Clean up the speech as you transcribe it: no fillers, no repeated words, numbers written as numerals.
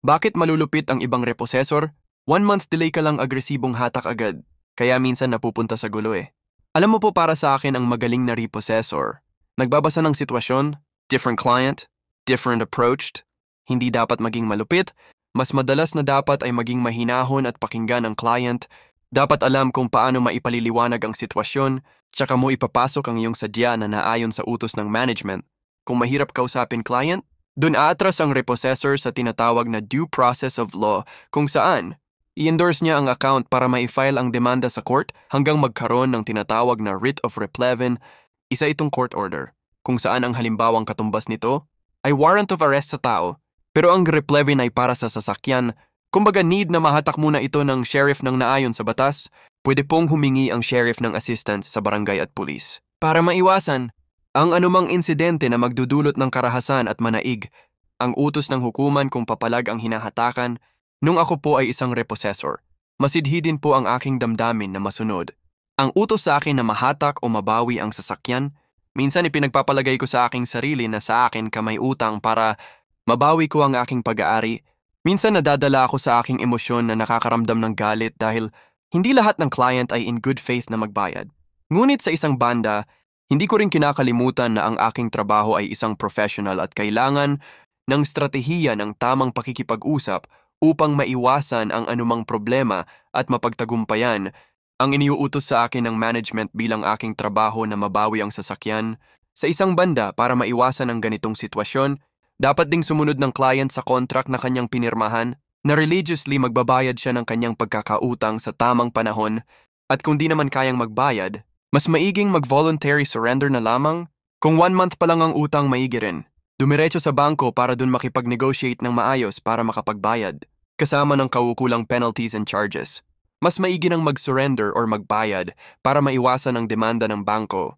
Bakit malulupit ang ibang repossessor? 1 month delay ka lang agresibong hatak agad, kaya minsan napupunta sa gulo eh. Alam mo po para sa akin ang magaling na repossessor. Nagbabasa ng sitwasyon, different client, different approached, hindi dapat maging malupit, mas madalas na dapat ay maging mahinahon at pakinggan ang client, dapat alam kung paano maipaliliwanag ang sitwasyon, tsaka mo ipapasok ang iyong sadya na naayon sa utos ng management. Kung mahirap kausapin client, dun aatras ang repossessor sa tinatawag na due process of law kung saan i-endorse niya ang account para ma-file ang demanda sa court hanggang magkaroon ng tinatawag na writ of replevin, isa itong court order, kung saan ang halimbawang katumbas nito ay warrant of arrest sa tao, pero ang replevin ay para sa sasakyan. Kumbaga need na mahatak muna ito ng sheriff ng naayon sa batas, pwede pong humingi ang sheriff ng assistance sa barangay at pulis. Para maiwasan ang anumang insidente na magdudulot ng karahasan at manaig, ang utos ng hukuman kung papalag ang hinahatakan, nung ako po ay isang repossessor, masidhi din po ang aking damdamin na masunod. Ang utos sa akin na mahatak o mabawi ang sasakyan, minsan ipinagpapalagay ko sa aking sarili na sa akin kamay utang para mabawi ko ang aking pag-aari. Minsan nadadala ako sa aking emosyon na nakakaramdam ng galit dahil hindi lahat ng client ay in good faith na magbayad. Ngunit sa isang banda, hindi ko rin kinakalimutan na ang aking trabaho ay isang professional at kailangan ng stratehiya ng tamang pakikipag-usap upang maiwasan ang anumang problema at mapagtagumpayan ang iniuutos sa akin ng management bilang aking trabaho na mabawi ang sasakyan. Sa isang banda, para maiwasan ang ganitong sitwasyon, dapat ding sumunod ng client sa contract na kanyang pinirmahan na religiously magbabayad siya ng kanyang pagkakautang sa tamang panahon at kung di naman kayang magbayad, mas maiging mag-voluntary surrender na lamang. Kung 1 month pa lang ang utang, maigi rin. Dumiretso sa bangko para dun makipag-negotiate ng maayos para makapagbayad, kasama ng kaukulang penalties and charges. Mas maigi nang mag-surrender or magbayad para maiwasan ang demanda ng bangko.